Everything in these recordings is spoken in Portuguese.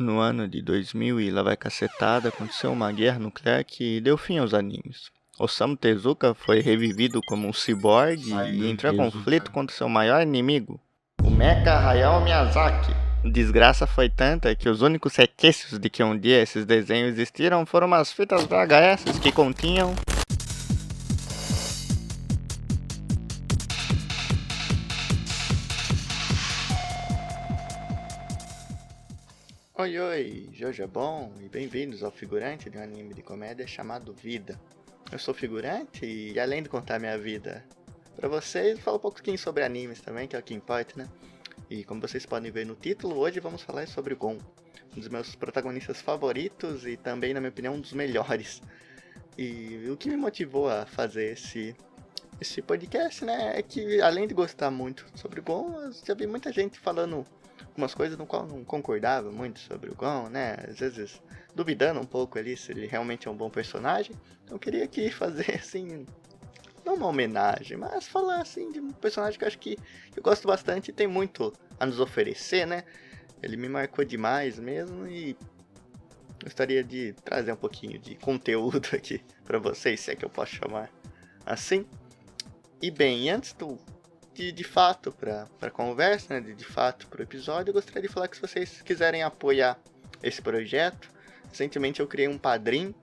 No ano de 2000 e lá vai cacetada, aconteceu uma guerra nuclear que deu fim aos animes. Osamu Tezuka foi revivido como um ciborgue e entrou em conflito contra seu maior inimigo, o Mecha Hayao Miyazaki. A desgraça foi tanta que os únicos requisitos de que um dia esses desenhos existiram foram umas fitas VHS que continham... Oi, oi, Jojo é bom e bem-vindos ao figurante de um anime de comédia chamado Vida. Eu sou figurante e além de contar minha vida pra vocês, falo um pouquinho sobre animes também, que é o que importa, né? E como vocês podem ver no título, hoje vamos falar sobre o Gon, um dos meus protagonistas favoritos e também, na minha opinião, um dos melhores. E o que me motivou a fazer esse podcast, né, é que além de gostar muito sobre o Gon, eu já vi muita gente falando umas coisas no qual não concordava muito sobre o Gon, né? Às vezes duvidando um pouco ali se ele realmente é um bom personagem. Então eu queria aqui fazer assim, não uma homenagem, mas falar assim de um personagem que eu acho que eu gosto bastante e tem muito a nos oferecer, né? Ele me marcou demais mesmo e gostaria de trazer um pouquinho de conteúdo aqui pra vocês, se é que eu posso chamar assim. E bem, antes de fato para a conversa, né, de fato para o episódio, eu gostaria de falar que se vocês quiserem apoiar esse projeto, recentemente eu criei um Padrim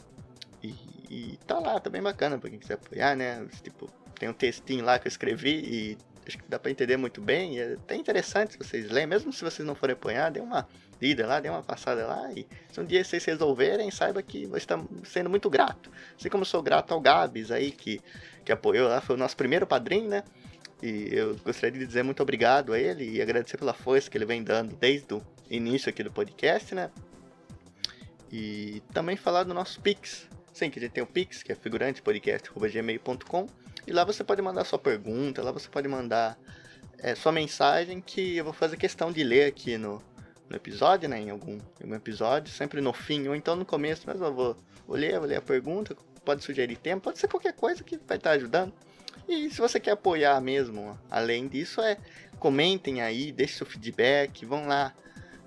e tá lá, tá bem bacana para quem quiser apoiar, né? Tipo, tem um textinho lá que eu escrevi e acho que dá para entender muito bem, e é até interessante se vocês lerem, mesmo se vocês não forem apoiar, dê uma lida lá, dê uma passada lá, e se um dia vocês resolverem, saiba que vou estar sendo muito grato. Assim como eu sou grato ao Gabs aí, que apoiou lá, foi o nosso primeiro padrinho, né? E eu gostaria de dizer muito obrigado a ele e agradecer pela força que ele vem dando desde o início aqui do podcast, né? E também falar do nosso Pix. Sim, que a gente tem o Pix, que é figurantepodcast@gmail.com. E lá você pode mandar sua pergunta, lá você pode mandar sua mensagem que eu vou fazer questão de ler aqui no episódio, né? Em algum episódio, sempre no fim ou então no começo, mas eu vou ler a pergunta, pode sugerir tema, pode ser qualquer coisa que vai estar ajudando. E se você quer apoiar mesmo, além disso, comentem aí, deixem seu feedback, vão lá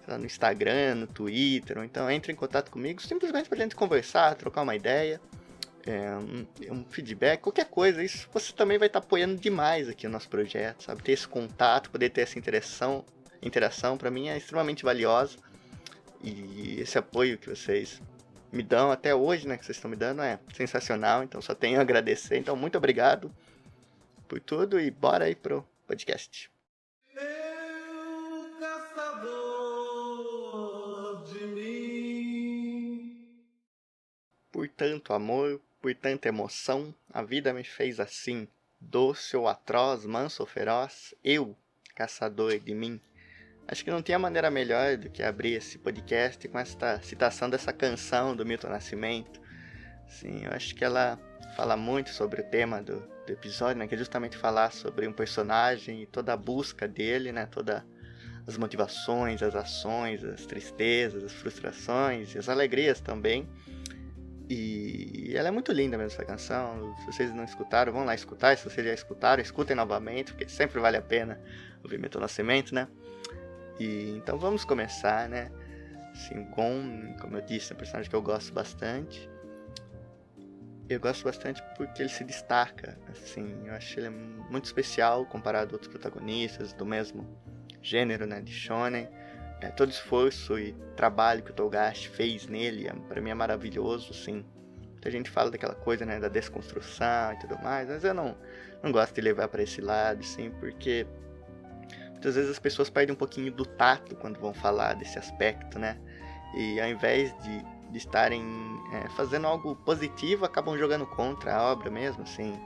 no Instagram, no Twitter, ou então entre em contato comigo, simplesmente pra gente conversar, trocar uma ideia, um feedback, qualquer coisa. Isso você também vai estar apoiando demais aqui o nosso projeto, sabe? Ter esse contato, poder ter essa interação pra mim é extremamente valiosa. E esse apoio que vocês me dão até hoje, né, que vocês estão me dando, é sensacional, então só tenho a agradecer. Então, muito obrigado por tudo e bora aí pro podcast. Eu, caçador de mim. Por tanto amor, por tanta emoção, a vida me fez assim, doce ou atroz, manso ou feroz, eu, caçador de mim. Acho que não tem a maneira melhor do que abrir esse podcast com esta citação dessa canção do Milton Nascimento. Sim, eu acho que ela fala muito sobre o tema do episódio, né? Que é justamente falar sobre um personagem e toda a busca dele, né? Todas as motivações, as ações, as tristezas, as frustrações e as alegrias também. E ela é muito linda mesmo, essa canção. Se vocês não escutaram, vão lá escutar. Se vocês já escutaram, escutem novamente, porque sempre vale a pena ouvir Milton Nascimento, né? E então vamos começar, né? Assim, o Gon, como eu disse, é um personagem que eu gosto bastante. Eu gosto bastante porque ele se destaca, assim, eu acho ele muito especial comparado a outros protagonistas do mesmo gênero, né, de shonen. Todo esforço e trabalho que o Togashi fez nele, pra mim é maravilhoso, assim. Muita gente fala daquela coisa, né, da desconstrução e tudo mais, mas eu não gosto de levar pra esse lado, assim, porque muitas vezes as pessoas perdem um pouquinho do tato quando vão falar desse aspecto, né, e ao invés de estarem fazendo algo positivo, acabam jogando contra a obra mesmo, assim,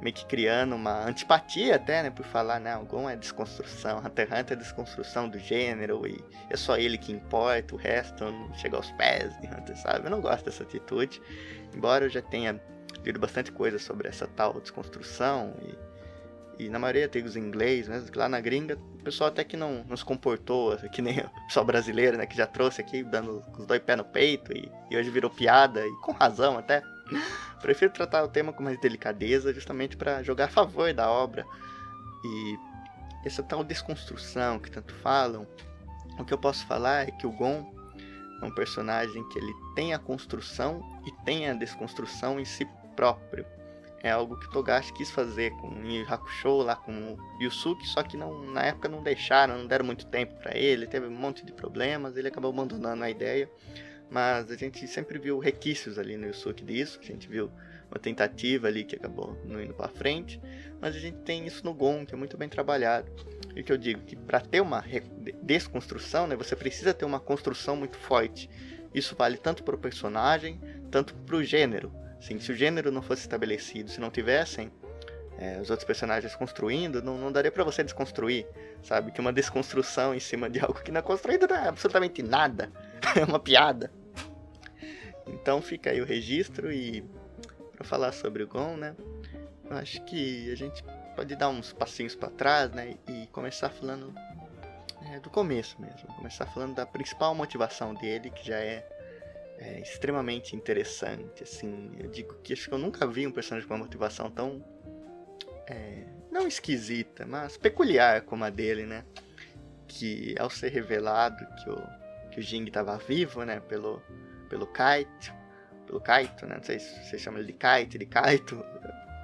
meio que criando uma antipatia até, né, por falar, não, o Gon é desconstrução, Hunter x Hunter é desconstrução do gênero, e é só ele que importa, o resto não chega aos pés de Hunter, sabe? Eu não gosto dessa atitude, embora eu já tenha lido bastante coisa sobre essa tal desconstrução, e na maioria artigos em inglês, mesmo que lá na gringa, o pessoal até que não se comportou, que nem o pessoal brasileiro, né, que já trouxe aqui, dando os dois pés no peito, e hoje virou piada, e com razão até. Prefiro tratar o tema com mais delicadeza, justamente para jogar a favor da obra. E essa tal desconstrução que tanto falam, o que eu posso falar é que o Gon é um personagem que ele tem a construção e tem a desconstrução em si próprio. É algo que o Togashi quis fazer com o Yu Hakusho, lá com o Yusuke, só que na época não deram muito tempo para ele, teve um monte de problemas, ele acabou abandonando a ideia. Mas a gente sempre viu requisitos ali no Yusuke disso, a gente viu uma tentativa ali que acabou não indo para frente, mas a gente tem isso no Gon, que é muito bem trabalhado. E o que eu digo, que para ter uma desconstrução, né, você precisa ter uma construção muito forte. Isso vale tanto para o personagem, tanto para o gênero. Assim, se o gênero não fosse estabelecido, se não tivessem os outros personagens construindo, não daria pra você desconstruir, sabe? Que uma desconstrução em cima de algo que não é construído não é absolutamente nada. É uma piada. Então fica aí o registro. E pra falar sobre o Gon, né? Eu acho que a gente pode dar uns passinhos pra trás, né? E começar falando do começo mesmo. Começar falando da principal motivação dele, que já é extremamente interessante, assim. Eu digo que acho que eu nunca vi um personagem com uma motivação tão não esquisita, mas peculiar como a dele, né? Que ao ser revelado que o Jing estava vivo, né? Pelo Kaito, né? Não sei se você chama ele de Kaito,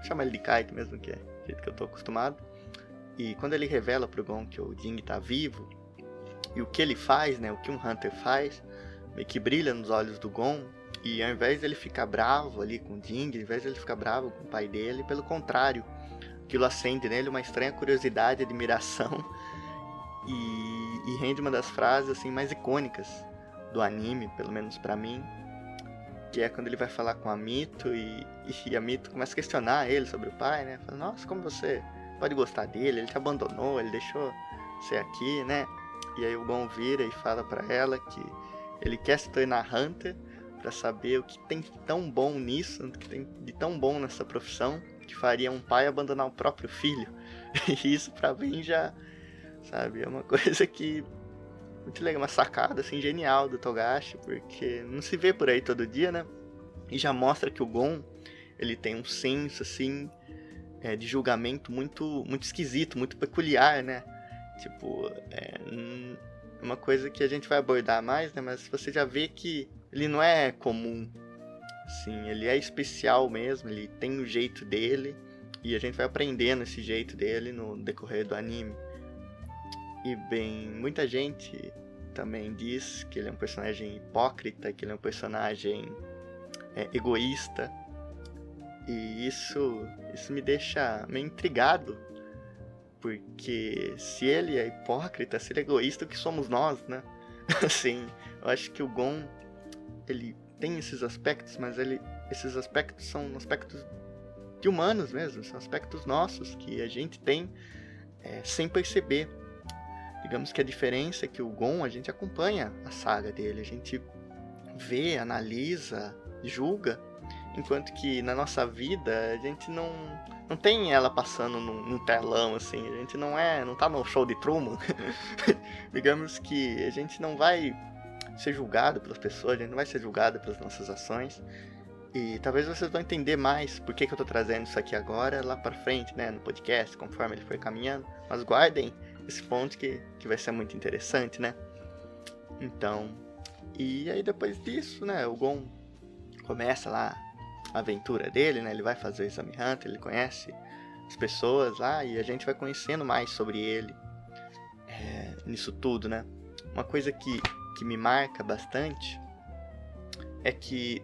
chama ele de Kaito mesmo, que é do jeito que eu tô acostumado. E quando ele revela pro Gon que o Jing tá vivo, e o que ele faz, né? O que um Hunter faz, meio que brilha nos olhos do Gon, e ao invés dele ficar bravo ali com o Jing, ao invés dele ficar bravo com o pai dele, pelo contrário, aquilo acende nele uma estranha curiosidade, admiração, e rende uma das frases assim mais icônicas do anime, pelo menos pra mim, que é quando ele vai falar com a Mito, e a Mito começa a questionar ele sobre o pai, né? Fala, nossa, como você pode gostar dele? Ele te abandonou, ele deixou você aqui, né? E aí o Gon vira e fala pra ela que ele quer se tornar Hunter pra saber o que tem de tão bom nisso, o que tem de tão bom nessa profissão, que faria um pai abandonar o próprio filho. E isso pra mim já, sabe, é uma coisa que muito legal, uma sacada assim genial do Togashi, porque não se vê por aí todo dia, né? E já mostra que o Gon, ele tem um senso assim de julgamento muito esquisito, muito peculiar, né? Tipo, uma coisa que a gente vai abordar mais, né? Mas você já vê que ele não é comum. Assim, ele é especial mesmo, ele tem o jeito dele. E a gente vai aprendendo esse jeito dele no decorrer do anime. E bem, muita gente também diz que ele é um personagem hipócrita, que ele é um personagem egoísta. E isso me deixa meio intrigado. Porque se ele é hipócrita, se ele é egoísta, o que somos nós, né? Assim, eu acho que o Gon, ele tem esses aspectos, mas esses aspectos são aspectos de humanos mesmo, são aspectos nossos que a gente tem sem perceber. Digamos que a diferença é que o Gon, a gente acompanha a saga dele, a gente vê, analisa, julga, enquanto que na nossa vida a gente não tem ela passando num telão, assim, a gente não tá no show de Truman. Digamos que a gente não vai ser julgado pelas pessoas, a gente não vai ser julgado pelas nossas ações. E talvez vocês vão entender mais por que eu tô trazendo isso aqui agora, lá pra frente, né, no podcast, conforme ele for caminhando. Mas guardem esse ponto que vai ser muito interessante, né? Então, e aí depois disso, né, o Gon começa lá a aventura dele, né? Ele vai fazer o Exame Hunter, ele conhece as pessoas lá e a gente vai conhecendo mais sobre ele nisso tudo, né? Uma coisa que me marca bastante é que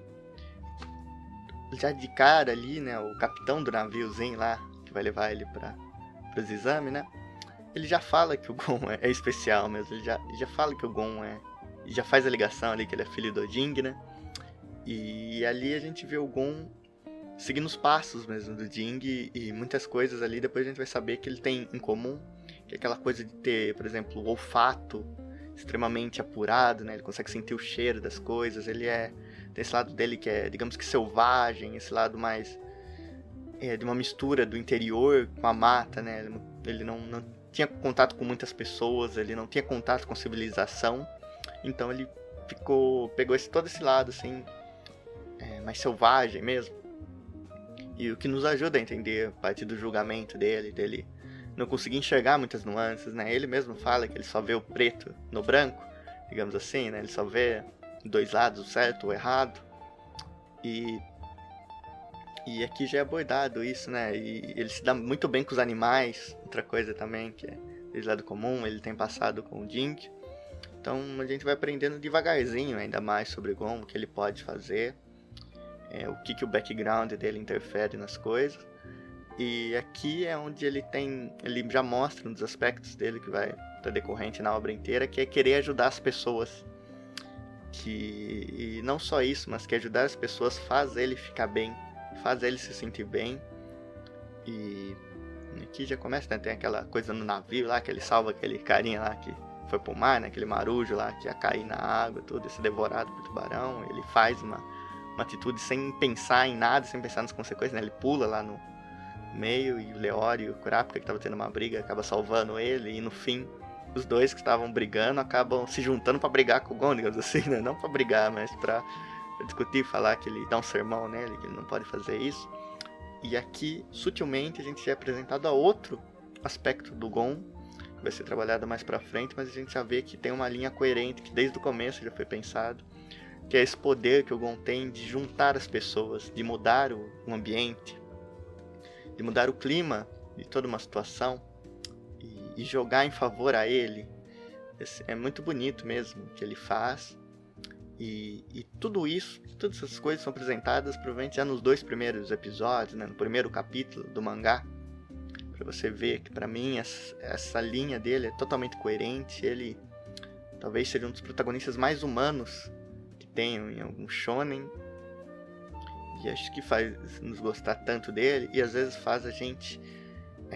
já de cara ali, né, o capitão do naviozinho lá, que vai levar ele para os exames, né? Ele já fala que o Gon é especial mesmo, ele já fala que o Gon já faz a ligação ali que ele é filho do Jing, né? E ali a gente vê o Gon seguindo os passos mesmo do Jing e muitas coisas ali depois a gente vai saber que ele tem em comum, que é aquela coisa de ter, por exemplo, o olfato extremamente apurado, né? Ele consegue sentir o cheiro das coisas, tem esse lado dele que é, digamos que selvagem, esse lado mais de uma mistura do interior com a mata, né? Ele não tinha contato com muitas pessoas, ele não tinha contato com civilização, então ele pegou todo esse lado assim, mais selvagem mesmo, e o que nos ajuda a entender a parte do julgamento dele não conseguir enxergar muitas nuances, né? Ele mesmo fala que ele só vê o preto no branco, digamos assim, né? Ele só vê dois lados, o certo ou o errado. E aqui já é abordado isso, né? E ele se dá muito bem com os animais. Outra coisa também, que é desde lado comum, ele tem passado com o Dink. Então a gente vai aprendendo devagarzinho ainda mais sobre o Gon, o que ele pode fazer, o que o background dele interfere nas coisas. E aqui é onde ele já mostra um dos aspectos dele que vai estar decorrente na obra inteira, que é querer ajudar as pessoas. E não só isso, mas que ajudar as pessoas faz ele ficar bem, faz ele se sentir bem. E aqui já começa, né? Tem aquela coisa no navio lá, que ele salva aquele carinha lá que foi pro mar, né? Aquele marujo lá que ia cair na água, tudo, ia ser devorado por tubarão. Ele faz uma atitude sem pensar em nada, sem pensar nas consequências, né? Ele pula lá no meio e o Leório e o Kurapika, que tava tendo uma briga, acaba salvando ele. E no fim, os dois que estavam brigando acabam se juntando pra brigar com o Gon, digamos assim, né? Não pra brigar, mas pra discutir, falar que ele dá um sermão nele, que ele não pode fazer isso. E aqui, sutilmente, a gente já é apresentado a outro aspecto do Gon, que vai ser trabalhado mais pra frente, mas a gente já vê que tem uma linha coerente, que desde o começo já foi pensado, que é esse poder que o Gon tem de juntar as pessoas, de mudar o ambiente, de mudar o clima de toda uma situação e jogar em favor a ele. É muito bonito mesmo o que ele faz. E tudo isso, todas essas coisas são apresentadas provavelmente já nos 2 primeiros episódios, né, no primeiro capítulo do mangá, para você ver que para mim essa linha dele é totalmente coerente. Ele talvez seja um dos protagonistas mais humanos que tenham em algum shonen, e acho que faz nos gostar tanto dele, e às vezes faz a gente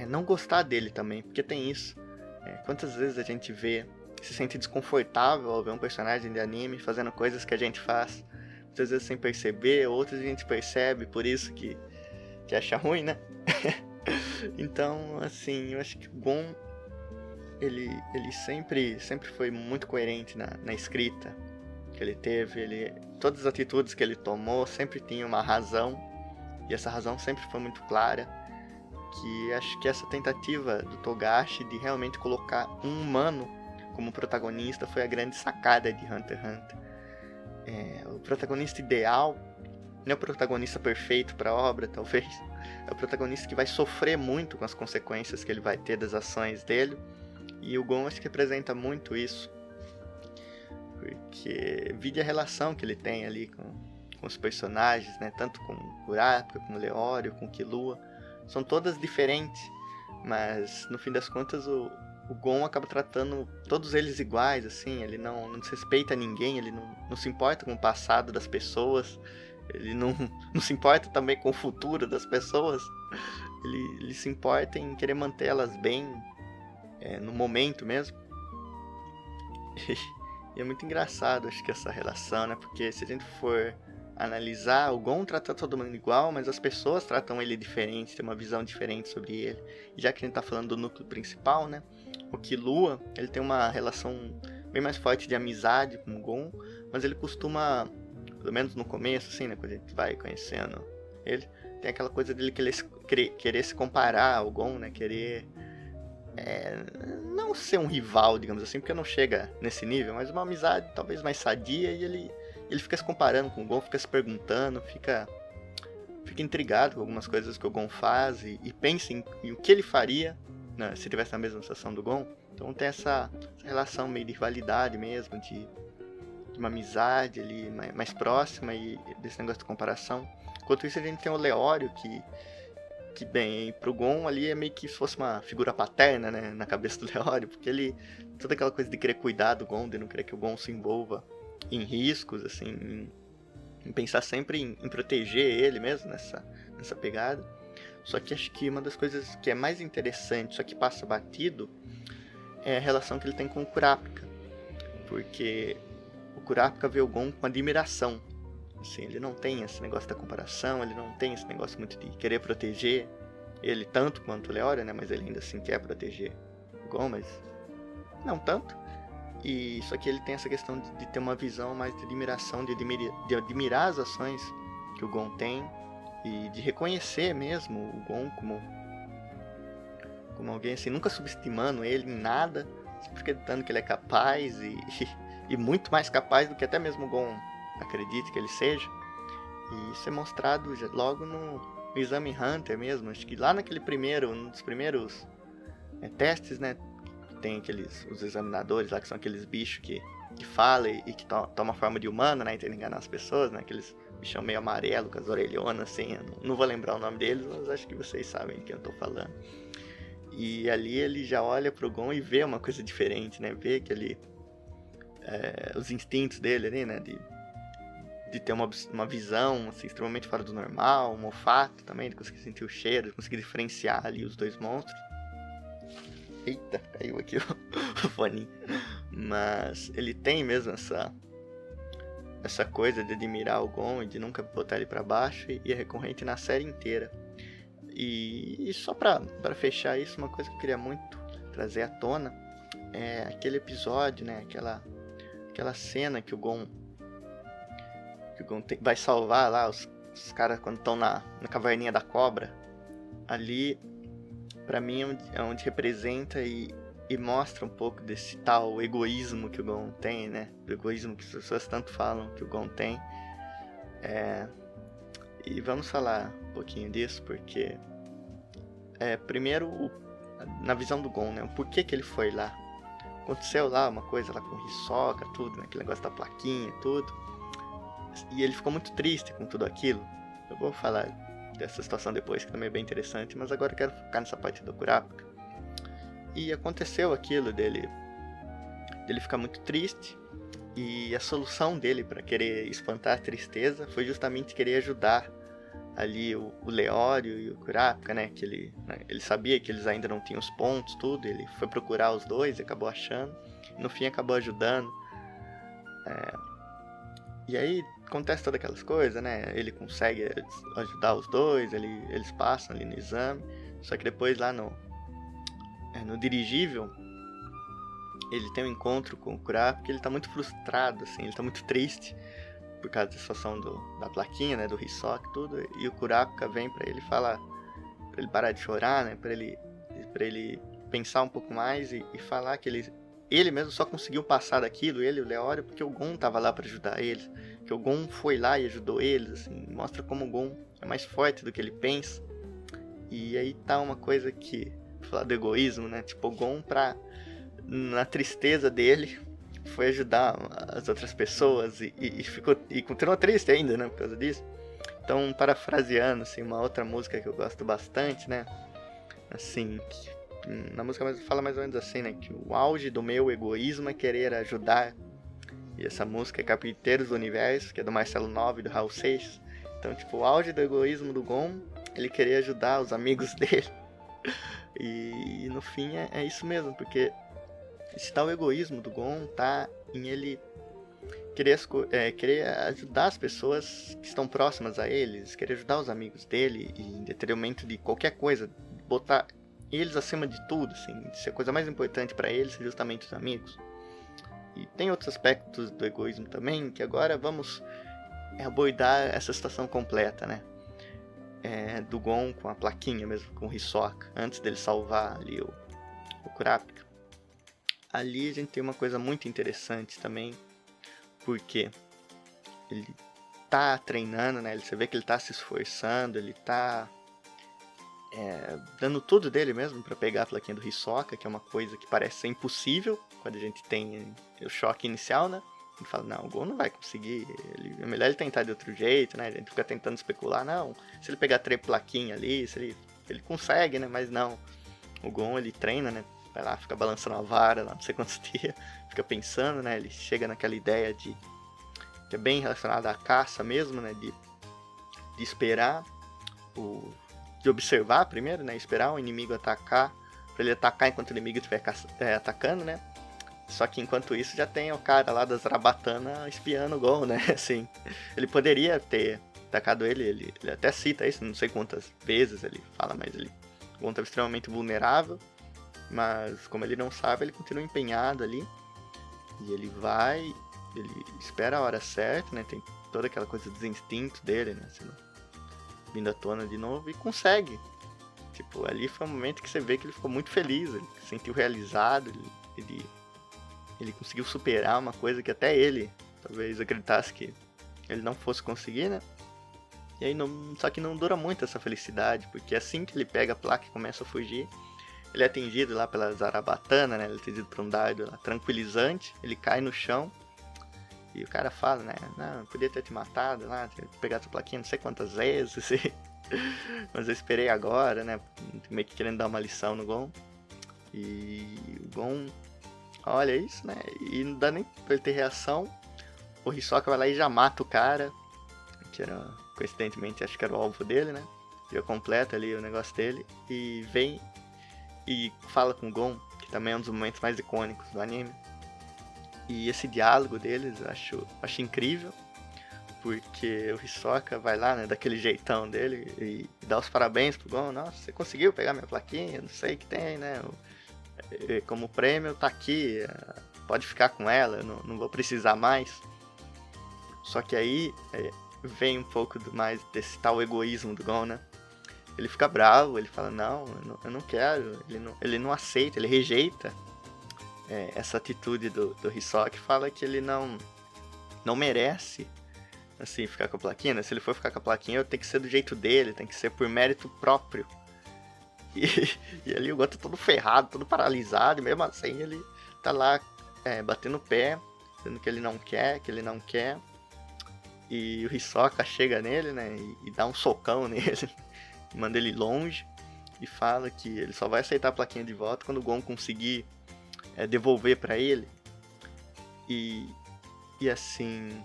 não gostar dele também, porque tem isso. Quantas vezes a gente se sente desconfortável ao ver um personagem de anime fazendo coisas que a gente faz, muitas vezes sem perceber, outras a gente percebe, por isso que acha ruim, né? Então, assim, eu acho que o Gon, ele sempre foi muito coerente na escrita que ele teve. Todas as atitudes que ele tomou sempre tinham uma razão, e essa razão sempre foi muito clara. Que acho que essa tentativa do Togashi de realmente colocar um humano como protagonista foi a grande sacada de Hunter x Hunter. O protagonista ideal não é o protagonista perfeito para a obra, talvez. É o protagonista que vai sofrer muito com as consequências que ele vai ter das ações dele. E o Gon acho que representa muito isso. Porque vide a relação que ele tem ali com os personagens, né? Tanto com o Kurapika, com o Leório, com o Killua. São todas diferentes, mas no fim das contas o Gon acaba tratando todos eles iguais, assim. Ele não desrespeita ninguém, ele não se importa com o passado das pessoas, ele não se importa também com o futuro das pessoas. Ele se importa em querer mantê-las bem, no momento mesmo. E é muito engraçado, acho que essa relação, né? Porque se a gente for analisar, o Gon trata todo mundo igual, mas as pessoas tratam ele diferente, tem uma visão diferente sobre ele. E já que a gente tá falando do núcleo principal, né? O Killua, ele tem uma relação bem mais forte de amizade com o Gon, mas ele costuma, pelo menos no começo, assim, né? Quando a gente vai conhecendo ele, tem aquela coisa dele querer se comparar ao Gon, né? Querer não ser um rival, digamos assim, porque não chega nesse nível, mas uma amizade talvez mais sadia, e ele fica se comparando com o Gon, fica se perguntando, fica intrigado com algumas coisas que o Gon faz e pensa em o que ele faria, né, se tivesse na mesma situação do Gon. Então tem essa relação meio de rivalidade mesmo, de uma amizade ali mais próxima, e desse negócio de comparação. Enquanto isso a gente tem o Leório, que bem, pro Gon ali é meio que se fosse uma figura paterna, né, na cabeça do Leório, porque toda aquela coisa de querer cuidar do Gon, de não querer que o Gon se envolva em riscos, assim, em pensar sempre em proteger ele mesmo nessa pegada. Só que acho que uma das coisas que é mais interessante, só que passa batido, é a relação que ele tem com o Kurapika, porque o Kurapika vê o Gon com admiração. Assim, ele não tem esse negócio da comparação, ele não tem esse negócio muito de querer proteger ele tanto quanto o Leório, né? Mas ele ainda assim quer proteger o Gon, mas não tanto. E só que ele tem essa questão de ter uma visão mais de admiração, de admirar as ações que o Gon tem, e de reconhecer mesmo o Gon como alguém assim, nunca subestimando ele em nada, sempre acreditando que ele é capaz, e e muito mais capaz do que até mesmo o Gon acredita que ele seja. E isso é mostrado logo no Exame Hunter mesmo. Acho que lá naquele um dos primeiros testes, né? Tem os examinadores lá, que são aqueles bichos que falam e que tomam forma de humano, né? E tentam enganar as pessoas, né? Aqueles bichão meio amarelo, com as orelhonas, assim. Eu não vou lembrar o nome deles, mas acho que vocês sabem de quem eu tô falando. E ali ele já olha pro Gon e vê uma coisa diferente, né? Vê que ele... os instintos dele ali, né? De ter uma visão assim, extremamente fora do normal, um olfato também, de conseguir sentir o cheiro, de conseguir diferenciar ali os dois monstros. Eita, caiu aqui o foninho. Mas ele tem mesmo essa coisa de admirar o Gon e de nunca botar ele pra baixo, e é recorrente na série inteira. E só pra fechar isso, uma coisa que eu queria muito trazer à tona é aquele episódio, né? Aquela cena que o Gon vai salvar lá os caras quando estão na caverninha da cobra. Ali, pra mim, é onde representa e mostra um pouco desse tal egoísmo que o Gon tem, né? Do egoísmo que as pessoas tanto falam que o Gon tem. E vamos falar um pouquinho disso, porque... primeiro, na visão do Gon, né? O porquê que ele foi lá. Aconteceu lá uma coisa lá com o Hisoka, tudo, né? Aquele negócio da plaquinha, tudo. E ele ficou muito triste com tudo aquilo. Eu vou falar dessa situação depois, que também é bem interessante, mas agora eu quero focar nessa parte do Kurapika. E aconteceu aquilo dele ficar muito triste, e a solução dele para querer espantar a tristeza foi justamente querer ajudar ali o Leório e o Kurapika, né? Que ele sabia que eles ainda não tinham os pontos, tudo. Ele foi procurar os dois e acabou achando. E no fim acabou ajudando. E aí acontece todas aquelas coisas, né? Ele consegue ajudar os dois, eles passam ali no exame. Só que depois lá no dirigível, ele tem um encontro com o Kurapika, ele tá muito frustrado, assim, ele tá muito triste por causa da situação da plaquinha, né, do Hisoka e tudo. E o Kurapika vem pra ele falar, pra ele parar de chorar, né, pra ele pensar um pouco mais e falar que ele mesmo só conseguiu passar daquilo, ele e o Leório, porque o Gon tava lá pra ajudar eles, que o Gon foi lá e ajudou eles, assim, mostra como o Gon é mais forte do que ele pensa. E aí tá uma coisa que, vou falar do egoísmo, né, tipo, o Gon na tristeza dele, foi ajudar as outras pessoas e continuou triste ainda, né, por causa disso. Então, parafraseando, assim, uma outra música que eu gosto bastante, né, assim, na música fala mais ou menos assim, né, que o auge do meu egoísmo é querer ajudar. E essa música é Carpinteiros do Universo, que é do Marcelo Nova e do Raul Seixas. Então, tipo, o auge do egoísmo do Gon, ele querer ajudar os amigos dele. E no fim é isso mesmo, porque esse tal egoísmo do Gon tá em ele querer ajudar as pessoas que estão próximas a eles, querer ajudar os amigos dele, e em detrimento de qualquer coisa, botar eles acima de tudo, assim, ser a coisa mais importante para eles justamente os amigos. E tem outros aspectos do egoísmo também, que agora vamos abordar essa situação completa, né? Do Gon com a plaquinha mesmo, com o Hisoka, antes dele salvar ali o Kurapika. Ali a gente tem uma coisa muito interessante também, porque ele tá treinando, né? Você vê que ele tá se esforçando, ele tá dando tudo dele mesmo pra pegar a plaquinha do Hisoka, que é uma coisa que parece ser impossível quando a gente tem o choque inicial, né? A gente fala, não, o Gon não vai conseguir, é melhor ele tentar de outro jeito, né? A gente fica tentando especular, não, se ele pegar 3 plaquinhas ali, se ele consegue, né? Mas não, o Gon, ele treina, né? Vai lá, fica balançando a vara lá, não sei quantos dias, fica pensando, né? Ele chega naquela ideia que é bem relacionada à caça mesmo, né? De esperar de observar primeiro, né? Esperar o inimigo atacar, pra ele atacar enquanto o inimigo estiver atacando, né? Só que enquanto isso já tem o cara lá das Zarabatana espiando o Gon, né? Assim, ele poderia ter atacado ele até cita isso, não sei quantas vezes ele fala, mas o Gon estava extremamente vulnerável, mas como ele não sabe, ele continua empenhado ali, e ele espera a hora certa, né? Tem toda aquela coisa dos instintos dele, né? Assim, vindo à tona de novo, e consegue. Tipo, ali foi um momento que você vê que ele ficou muito feliz, ele se sentiu realizado, ele Ele conseguiu superar uma coisa que até ele talvez acreditasse que ele não fosse conseguir, né? E aí só que não dura muito essa felicidade, porque assim que ele pega a placa e começa a fugir, ele é atingido lá pela Zarabatana, né? Ele é atingido por um dardo lá, tranquilizante, ele cai no chão. E o cara fala, né? Não, eu podia ter te matado lá, ter pegado essa plaquinha não sei quantas vezes, mas eu esperei agora, né? Meio que querendo dar uma lição no Gon. E o Gon olha isso, né? E não dá nem pra ele ter reação. O Hisoka vai lá e já mata o cara, que era, coincidentemente, acho que era o alvo dele, né? Já completa ali o negócio dele. E vem e fala com o Gon, que também é um dos momentos mais icônicos do anime. E esse diálogo deles eu acho incrível, porque o Hisoka vai lá, né, daquele jeitão dele e dá os parabéns pro Gon. Nossa, você conseguiu pegar minha plaquinha, não sei o que tem, né? Como prêmio tá aqui, pode ficar com ela, eu não vou precisar mais. Só que aí vem um pouco mais desse tal egoísmo do Gon, né? Ele fica bravo, ele fala, não, eu não quero, ele não aceita, ele rejeita essa atitude do Hisoka, fala que ele não merece, assim, ficar com a plaquinha, né? Se ele for ficar com a plaquinha, tem que ser do jeito dele, tem que ser por mérito próprio. E ali o Gon tá todo ferrado, todo paralisado, e mesmo assim ele tá lá batendo o pé, dizendo que ele não quer, e o Hisoka chega nele, né, e dá um socão nele, manda ele longe, e fala que ele só vai aceitar a plaquinha de volta quando o Gon conseguir devolver pra ele. E assim,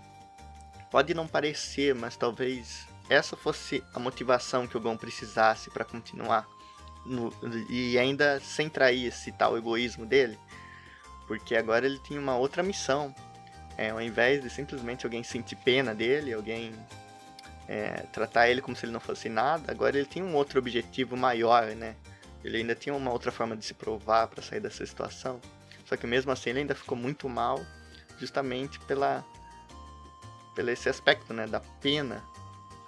pode não parecer, mas talvez essa fosse a motivação que o Gon precisasse pra continuar, e ainda sem trair esse tal egoísmo dele, porque agora ele tinha uma outra missão. Ao invés de simplesmente alguém sentir pena dele, alguém tratar ele como se ele não fosse nada, agora ele tinha um outro objetivo maior, né? Ele ainda tinha uma outra forma de se provar para sair dessa situação. Só que mesmo assim ele ainda ficou muito mal, justamente pelo esse aspecto, né, da pena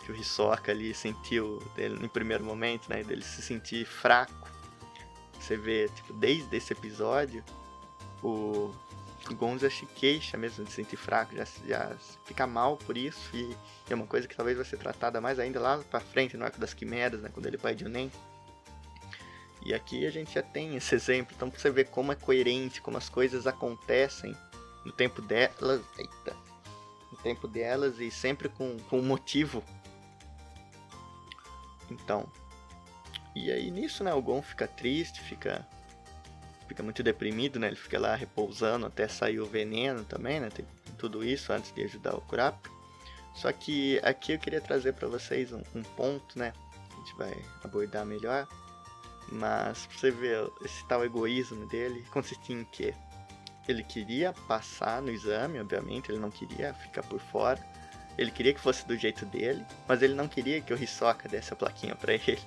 que o Hisoka ali sentiu dele no primeiro momento, né, dele se sentir fraco. Você vê, tipo, desde esse episódio, o Gon já se queixa mesmo de se sentir fraco, já fica mal por isso, e é uma coisa que talvez vai ser tratada mais ainda lá pra frente, no arco das quimeras, né, quando ele vai de Unen. E aqui a gente já tem esse exemplo, então pra você ver como é coerente, como as coisas acontecem no tempo delas, no tempo delas e sempre com um motivo. Então, e aí nisso, né, o Gon fica triste, fica muito deprimido, né, ele fica lá repousando até sair o veneno também, né, tem tudo isso antes de ajudar o Kurapika. Só que aqui eu queria trazer pra vocês um ponto, né, que a gente vai abordar melhor, mas pra você ver esse tal egoísmo dele, consistia em que ele queria passar no exame, obviamente, ele não queria ficar por fora. Ele queria que fosse do jeito dele, mas ele não queria que o Hisoka desse a plaquinha pra ele.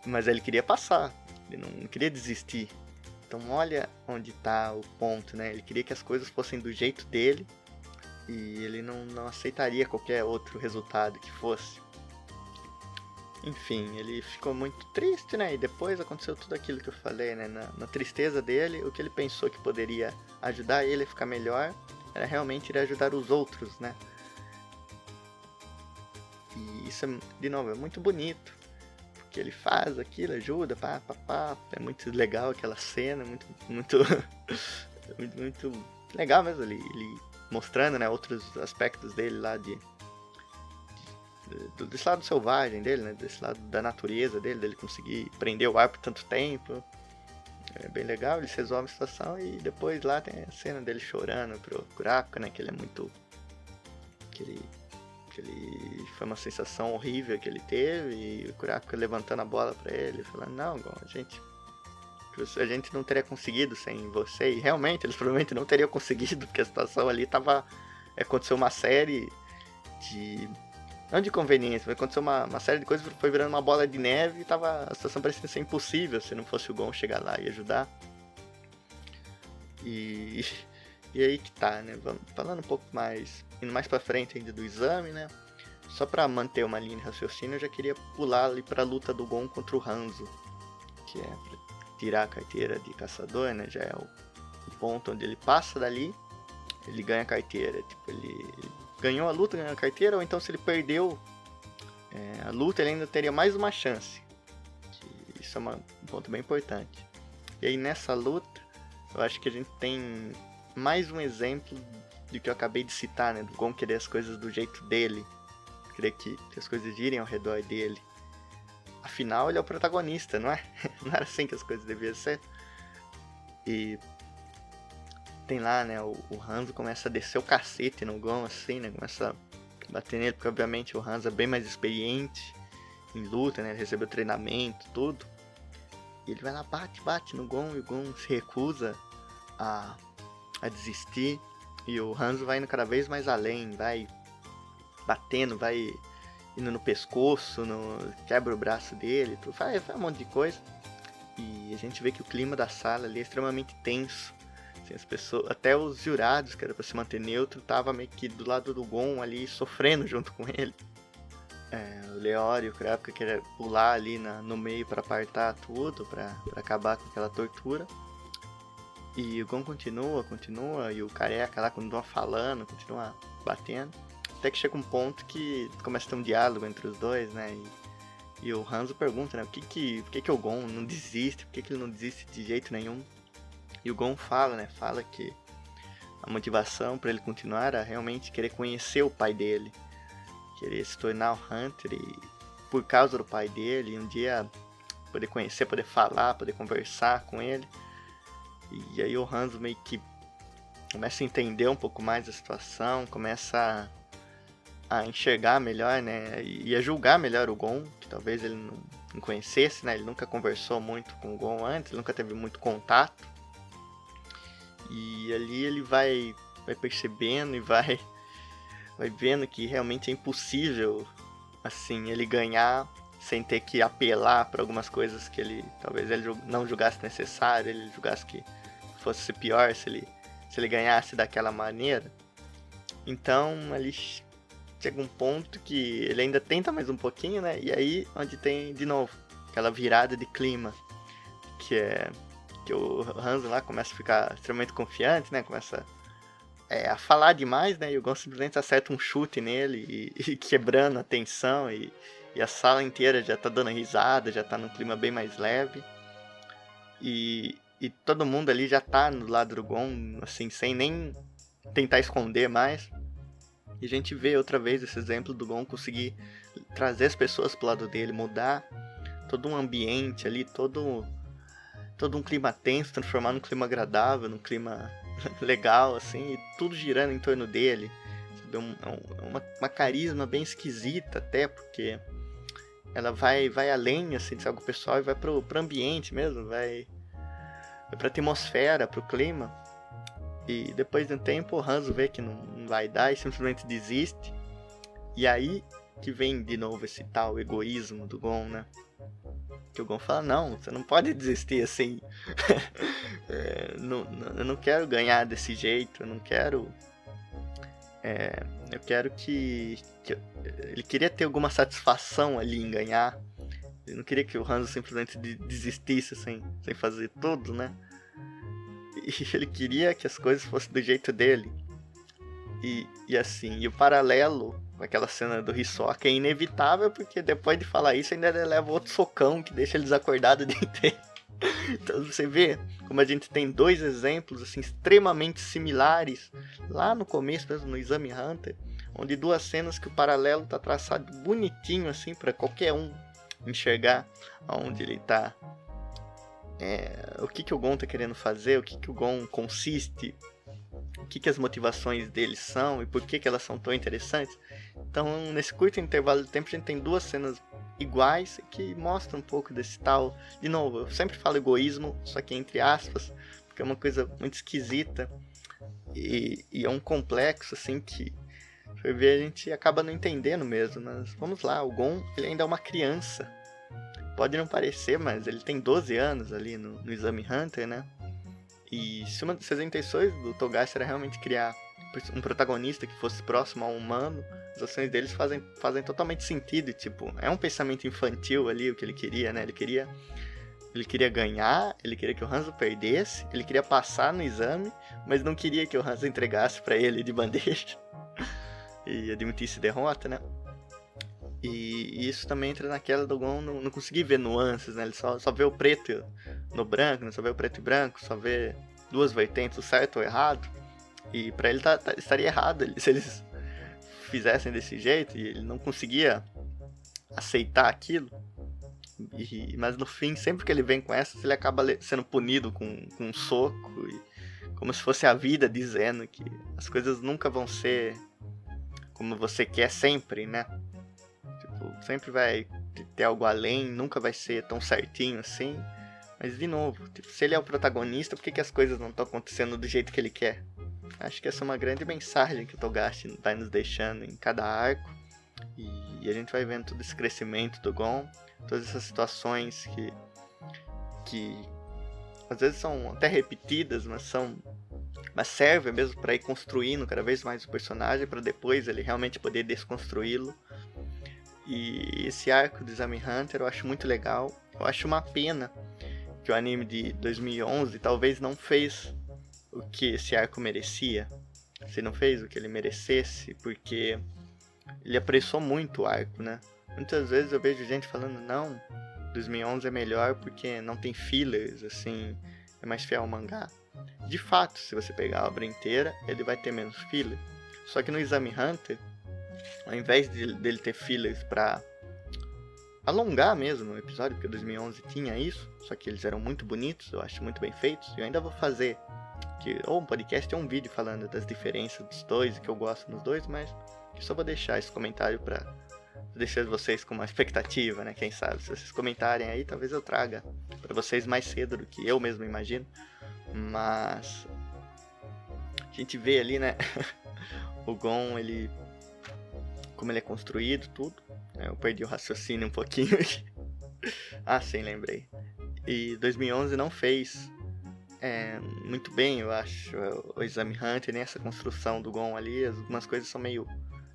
Mas ele queria passar, ele não queria desistir. Então olha onde tá o ponto, né? Ele queria que as coisas fossem do jeito dele e ele não aceitaria qualquer outro resultado que fosse. Enfim, ele ficou muito triste, né? E depois aconteceu tudo aquilo que eu falei, né? Na tristeza dele, o que ele pensou que poderia ajudar ele a ficar melhor era realmente ir ajudar os outros, né? E isso, de novo, é muito bonito, porque ele faz aquilo, ajuda, é muito legal aquela cena, muito muito legal mesmo, ele mostrando, né, outros aspectos dele lá desse lado selvagem dele, né, desse lado da natureza dele conseguir prender o ar por tanto tempo. É bem legal, ele resolve a situação e depois lá tem a cena dele chorando pro Kurapika, né, que ele é muito... que ele foi uma sensação horrível que ele teve, e o Kurapika levantando a bola pra ele, falando, não, Gon, a gente não teria conseguido sem você, e realmente, eles provavelmente não teriam conseguido, porque a situação ali tava... aconteceu uma série de... não de conveniência, mas aconteceu uma série de coisas, foi virando uma bola de neve, e tava a situação parecia ser impossível se não fosse o Gon chegar lá e ajudar. E aí que tá, né, falando um pouco mais, indo mais pra frente ainda do exame, né, só pra manter uma linha de raciocínio, eu já queria pular ali pra luta do Gon contra o Hanzo, que é pra tirar a carteira de caçador, né, já é o ponto onde ele passa dali, ele ganha a carteira. Tipo, ele ganhou a luta, ganhou a carteira, ou então se ele perdeu a luta, ele ainda teria mais uma chance. Isso é um ponto bem importante. E aí nessa luta, eu acho que a gente tem mais um exemplo do que eu acabei de citar, né? Do Gon querer as coisas do jeito dele, querer que as coisas girem ao redor dele. Afinal, ele é o protagonista, não é? Não era assim que as coisas deviam ser. E tem lá, né? O Hanzo começa a descer o cacete no Gon, assim, né? Começa a bater nele, porque obviamente o Hanzo é bem mais experiente em luta, né? Ele recebeu treinamento, tudo. E ele vai lá, bate no Gon, e o Gon se recusa a desistir. E o Hanzo vai indo cada vez mais além, vai batendo, vai indo no pescoço, quebra o braço dele, tudo, faz um monte de coisa. E a gente vê que o clima da sala ali é extremamente tenso. Assim, as pessoas, até os jurados, que era pra se manter neutro, tava meio que do lado do Gon ali, sofrendo junto com ele. O Leório, o Kurapika queria pular ali no meio pra apartar tudo, pra acabar com aquela tortura. E o Gon continua, e o Careca lá continua falando, continua batendo. Até que chega um ponto que começa a ter um diálogo entre os dois, né? E o Hanzo pergunta, né? Por que o Gon não desiste? Por que ele não desiste de jeito nenhum? E o Gon fala, né? Fala que a motivação para ele continuar era realmente querer conhecer o pai dele. Querer se tornar o Hunter e por causa do pai dele, um dia poder conhecer, poder falar, poder conversar com ele. E aí o Hanzo meio que começa a entender um pouco mais a situação, começa a enxergar melhor, né, e a julgar melhor o Gon, que talvez ele não conhecesse, né, ele nunca conversou muito com o Gon antes, nunca teve muito contato. E ali ele vai percebendo e vai vendo que realmente é impossível, assim, ele ganhar sem ter que apelar para algumas coisas que talvez ele não julgasse necessário, ele julgasse que fosse pior se ele ganhasse daquela maneira. Então ali chega um ponto que ele ainda tenta mais um pouquinho, né? E aí onde tem de novo aquela virada de clima, que o Hanzo lá começa a ficar extremamente confiante, né? Começa a falar demais, né? E o Gon simplesmente acerta um chute nele e quebrando a tensão e a sala inteira já tá dando risada, já tá num clima bem mais leve. E todo mundo ali já tá no lado do Gon, assim, sem nem tentar esconder mais. E a gente vê outra vez esse exemplo do Gon conseguir trazer as pessoas pro lado dele, mudar todo um ambiente ali, todo um clima tenso, transformar num clima agradável, num clima legal, assim, e tudo girando em torno dele. Sabe? Uma carisma bem esquisita até, porque ela vai além, assim, de algo pessoal e vai pro ambiente mesmo, vai pra atmosfera, pro clima. E depois de um tempo o Hanzo vê que não vai dar e simplesmente desiste. E aí que vem de novo esse tal egoísmo do Gon, né? Que o Gon fala, não, você não pode desistir assim. Eu não quero ganhar desse jeito, eu não quero... eu quero que... Ele queria ter alguma satisfação ali em ganhar. Ele não queria que o Hanzo simplesmente desistisse sem fazer tudo, né? E ele queria que as coisas fossem do jeito dele. E assim, e o paralelo com aquela cena do Hisoka é inevitável, porque depois de falar isso ainda leva outro socão que deixa ele desacordado o dia inteiro. Então você vê como a gente tem dois exemplos assim extremamente similares lá no começo mesmo, no Exame Hunter, onde duas cenas que o paralelo tá traçado bonitinho assim para qualquer um enxergar aonde ele tá, o que o Gon tá querendo fazer, o que o Gon consiste, o que as motivações dele são e por que elas são tão interessantes. Então nesse curto intervalo de tempo a gente tem duas cenas iguais que mostram um pouco desse tal, de novo, eu sempre falo egoísmo, só que entre aspas, porque é uma coisa muito esquisita e é um complexo assim que por ver a gente acaba não entendendo mesmo. Mas vamos lá, o Gon ele ainda é uma criança, pode não parecer, mas ele tem 12 anos ali no Exame Hunter, né? E se uma dessas intenções do Togashi era realmente criar um protagonista que fosse próximo ao humano, as ações deles fazem totalmente sentido. Tipo, é um pensamento infantil ali o que ele queria, né? Ele queria Ele queria ganhar, ele queria que o Hanzo perdesse, ele queria passar no exame, mas não queria que o Hanzo entregasse pra ele de bandeja e admitisse derrota, né? E isso também entra naquela do Gon não conseguir ver nuances, né? Ele só vê o preto no branco, né? Só vê o preto e branco, só vê duas vertentes, o certo ou o errado. E pra ele estaria errado se eles fizessem desse jeito, e ele não conseguia aceitar aquilo. Mas no fim, sempre que ele vem com essas, ele acaba sendo punido com um soco, como se fosse a vida dizendo que as coisas nunca vão ser como você quer sempre, né? Tipo, sempre vai ter algo além, nunca vai ser tão certinho assim. Mas de novo, tipo, se ele é o protagonista, por que as coisas não estão acontecendo do jeito que ele quer? Acho que essa é uma grande mensagem que o Togashi vai nos deixando em cada arco. E a gente vai vendo todo esse crescimento do Gon, todas essas situações que às vezes são até repetidas, mas servem mesmo para ir construindo cada vez mais o personagem, para depois ele realmente poder desconstruí-lo. E esse arco do Exame Hunter eu acho muito legal. Eu acho uma pena que o anime de 2011 talvez não fez o que esse arco merecia. Se não fez o que ele merecesse, porque ele apressou muito o arco, né? Muitas vezes eu vejo gente falando, não, 2011 é melhor porque não tem fillers, assim, é mais fiel ao mangá. De fato, se você pegar a obra inteira, ele vai ter menos filler. Só que no Exame Hunter, ao invés dele ter fillers pra alongar mesmo o episódio, porque 2011 tinha isso, só que eles eram muito bonitos, eu acho muito bem feitos, e eu ainda vou fazer ou um podcast ou um vídeo falando das diferenças dos dois, e que eu gosto nos dois, mas eu só vou deixar esse comentário pra deixar vocês com uma expectativa, né? Quem sabe, se vocês comentarem aí, talvez eu traga pra vocês mais cedo do que eu mesmo imagino. Mas a gente vê ali, né? O Gon, como ele é construído, tudo. Eu perdi o raciocínio um pouquinho aqui. Ah, sim, lembrei. E 2011 não fez muito bem, eu acho, o Exame Hunter, nem essa construção do Gon ali. Algumas coisas são meio,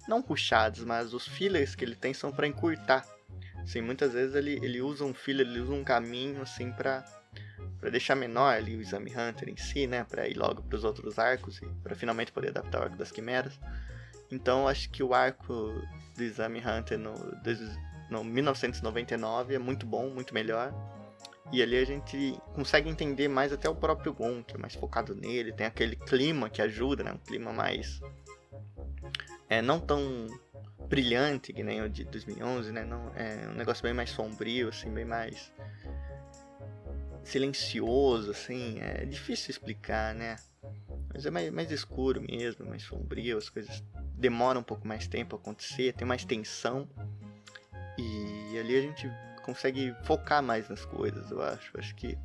não puxadas, mas os fillers que ele tem são pra encurtar. Assim, muitas vezes ele usa um filler, ele usa um caminho assim pra deixar menor ali o Exame Hunter em si, né? Pra ir logo pros outros arcos e pra finalmente poder adaptar o arco das quimeras. Então acho que o arco do Exame Hunter no 1999 é muito bom, muito melhor. E ali a gente consegue entender mais até o próprio Gon, que é mais focado nele. Tem aquele clima que ajuda, né? Um clima mais não tão brilhante que nem o de 2011, né? Não, é um negócio bem mais sombrio, assim, bem mais silencioso, assim. É difícil explicar, né? Mas é mais escuro mesmo, mais sombrio. As coisas demoram um pouco mais tempo a acontecer, tem mais tensão. E ali a gente consegue focar mais nas coisas, eu acho. Acho que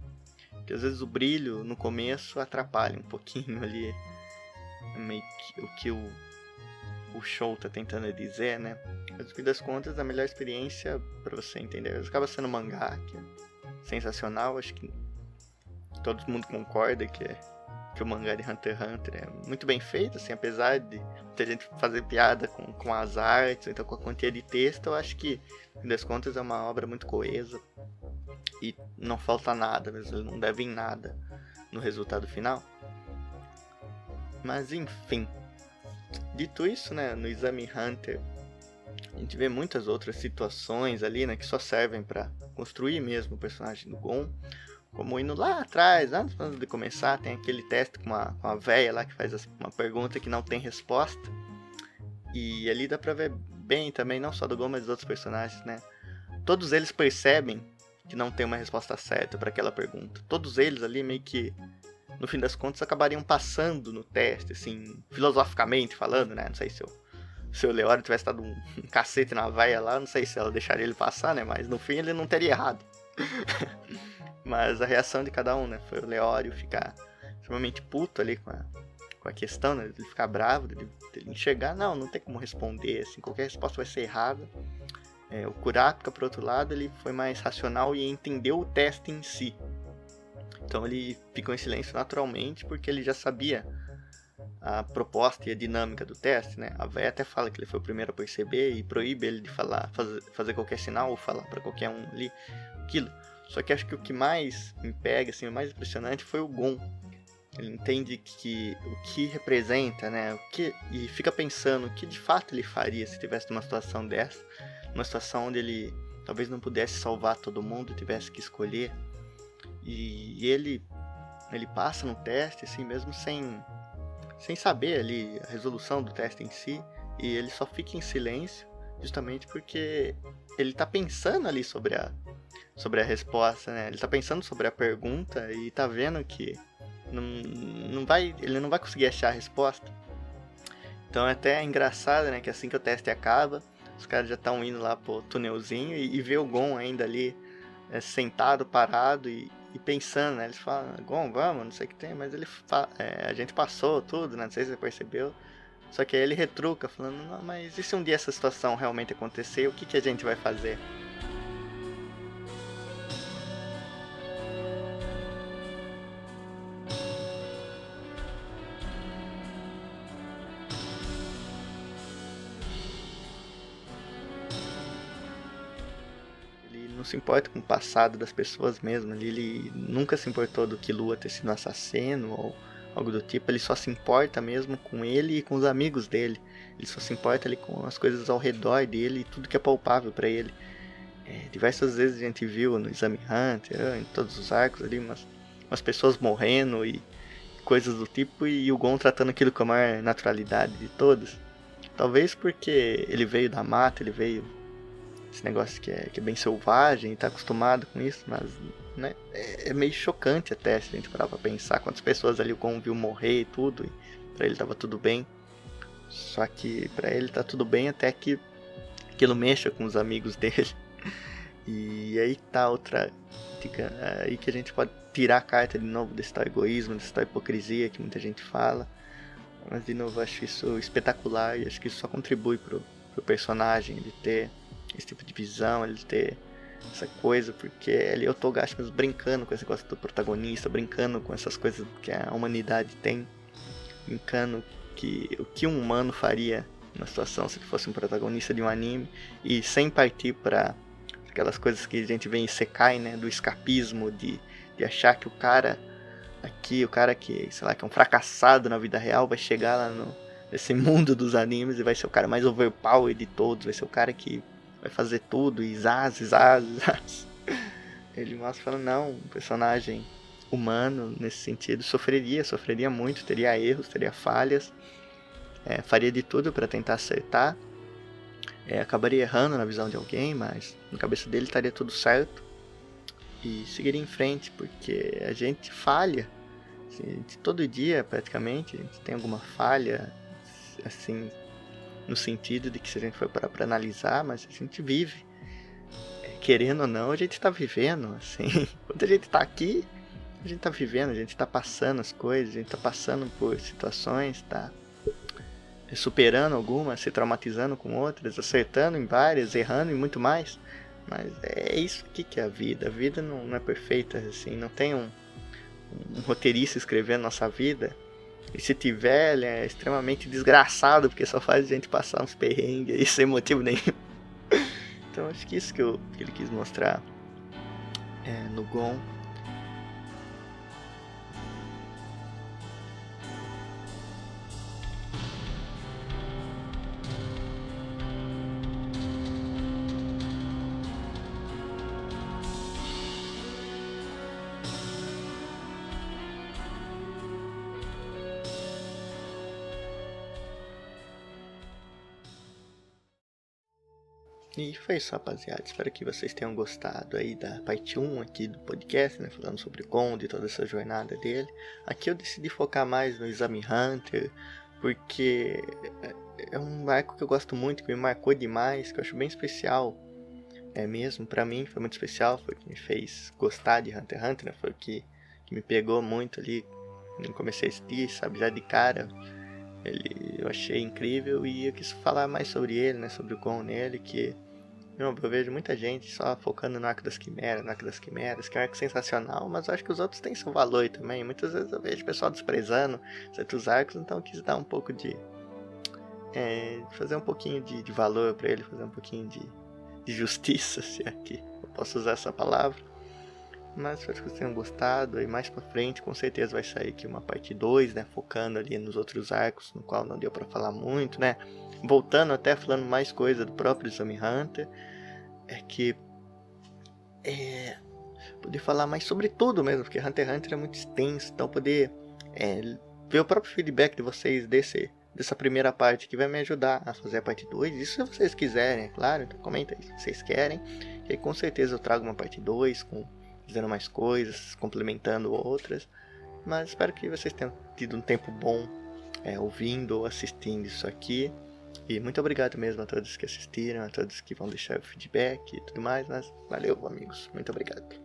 às vezes o brilho no começo atrapalha um pouquinho ali meio que o que o show tá tentando dizer, né? Mas no fim das contas, a melhor experiência pra você entender acaba sendo mangá, que é sensacional. Acho que todo mundo concorda que o mangá de Hunter x Hunter é muito bem feito, assim, apesar de ter gente fazer piada com as artes, então com a quantia de texto, eu acho que, no fim das contas, é uma obra muito coesa e não falta nada, mesmo, ele não deve em nada no resultado final. Mas, enfim, dito isso, né, no Exame Hunter, a gente vê muitas outras situações ali, né, que só servem para construir mesmo o personagem do Gon. Como indo lá atrás, antes de começar, tem aquele teste com uma véia lá que faz uma pergunta que não tem resposta. E ali dá pra ver bem também, não só do Gon, mas dos outros personagens, né? Todos eles percebem que não tem uma resposta certa para aquela pergunta. Todos eles ali meio que, no fim das contas, acabariam passando no teste, assim, filosoficamente falando, né? Não sei se o Leório tivesse dado um cacete na véia lá, não sei se ela deixaria ele passar, né? Mas no fim ele não teria errado. Mas a reação de cada um, né? Foi o Leório ficar extremamente puto ali com a questão, né? Ele ficar bravo, dele enxergar, não tem como responder, assim, qualquer resposta vai ser errada. O Kurapika, por outro lado, ele foi mais racional e entendeu o teste em si. Então ele ficou em silêncio naturalmente, porque ele já sabia a proposta e a dinâmica do teste, né? A véia até fala que ele foi o primeiro a perceber e proíbe ele de fazer qualquer sinal ou falar pra qualquer um ali aquilo. Só que acho que o que mais me pega, assim, o mais impressionante foi o Gon. Ele entende que o que representa, né? E fica pensando o que de fato ele faria se estivesse numa situação dessa. Uma situação onde ele talvez não pudesse salvar todo mundo, tivesse que escolher. E ele passa no teste, assim, mesmo sem saber ali a resolução do teste em si. E ele só fica em silêncio, justamente porque ele tá pensando ali sobre a resposta, né? Ele tá pensando sobre a pergunta e tá vendo que ele não vai conseguir achar a resposta. Então é até engraçado, né? Que assim que o teste acaba, os caras já estão indo lá pro túnelzinho e vê o Gon ainda ali sentado, parado e pensando, né? Eles falam, Gon, vamos, não sei o que tem, mas ele a gente passou tudo, né? Não sei se você percebeu. Só que aí ele retruca, falando, não, mas e se um dia essa situação realmente acontecer, o que a gente vai fazer? Ele não se importa com o passado das pessoas mesmo, ele nunca se importou do Killua ter sido um assassino ou algo do tipo, ele só se importa mesmo com ele e com os amigos dele. Ele só se importa ali com as coisas ao redor dele e tudo que é palpável para ele. Diversas vezes a gente viu no Exame Hunter, em todos os arcos ali, umas pessoas morrendo e coisas do tipo, e o Gon tratando aquilo com a maior naturalidade de todas. Talvez porque ele veio da mata, ele veio esse negócio que é bem selvagem e tá acostumado com isso, mas né, é meio chocante até se a gente parar pra pensar quantas pessoas ali o Gon viu morrer e tudo, e pra ele tava tudo bem. Só que pra ele tá tudo bem até que aquilo mexa com os amigos dele. E aí tá outra dica, aí que a gente pode tirar a carta de novo desse tal egoísmo, dessa tal hipocrisia que muita gente fala. Mas de novo, eu acho isso espetacular e acho que isso só contribui pro personagem, ele ter esse tipo de visão, ele ter essa coisa, porque ali é o Togashi mesmo brincando com esse negócio do protagonista, brincando com essas coisas que a humanidade tem, brincando o que um humano faria na situação se ele fosse um protagonista de um anime, e sem partir para aquelas coisas que a gente vê em Sekai, né, do escapismo, de achar que o cara que, sei lá, que é um fracassado na vida real, vai chegar lá nesse mundo dos animes e vai ser o cara mais overpower de todos, vai ser o cara que vai fazer tudo, e zaz. Ele mostra falando, não, um personagem humano, nesse sentido, sofreria muito, teria erros, teria falhas, faria de tudo para tentar acertar, acabaria errando na visão de alguém, mas na cabeça dele estaria tudo certo, e seguiria em frente, porque a gente falha, assim, todo dia praticamente, a gente tem alguma falha, assim, no sentido de que se a gente for parar pra analisar, mas a gente vive, querendo ou não, a gente tá vivendo, assim, quando a gente tá aqui, a gente tá vivendo, a gente tá passando as coisas, a gente tá passando por situações, tá superando algumas, se traumatizando com outras, acertando em várias, errando em muito mais. Mas é isso aqui que é a vida. A vida não é perfeita, assim, não tem um roteirista escrevendo nossa vida. E se tiver, ele é extremamente desgraçado, porque só faz a gente passar uns perrengues aí sem motivo nenhum. Então acho que isso que ele quis mostrar no Gon. E foi isso, rapaziada. Espero que vocês tenham gostado aí da parte 1 aqui do podcast, né? Falando sobre o Gon e toda essa jornada dele. Aqui eu decidi focar mais no Exame Hunter, porque é um arco que eu gosto muito, que me marcou demais, que eu acho bem especial. Mesmo, pra mim foi muito especial, foi o que me fez gostar de Hunter x Hunter, né? Foi o que me pegou muito ali. Eu comecei a assistir, sabe, já de cara. Eu achei incrível e eu quis falar mais sobre ele, né, sobre o Gon nele, que eu vejo muita gente só focando no Arco das Quimeras, que é um arco sensacional, mas eu acho que os outros têm seu valor também. Muitas vezes eu vejo o pessoal desprezando certos arcos, então eu quis dar um pouco fazer um pouquinho de valor pra ele, fazer um pouquinho de justiça, se aqui eu posso usar essa palavra. Mas espero que vocês tenham gostado. E mais pra frente com certeza vai sair aqui uma parte 2, né? Focando ali nos outros arcos, no qual não deu pra falar muito, né? Voltando até falando mais coisa do próprio Exame Hunter. Poder falar mais sobre tudo mesmo, porque Hunter x Hunter é muito extenso, então poder ver o próprio feedback de vocês dessa primeira parte que vai me ajudar a fazer a parte 2, isso se vocês quiserem, é claro, então comenta aí se vocês querem, e aí com certeza eu trago uma parte 2, dizendo mais coisas, complementando outras, mas espero que vocês tenham tido um tempo bom ouvindo ou assistindo isso aqui. E muito obrigado mesmo a todos que assistiram, a todos que vão deixar o feedback e tudo mais, mas valeu amigos, muito obrigado.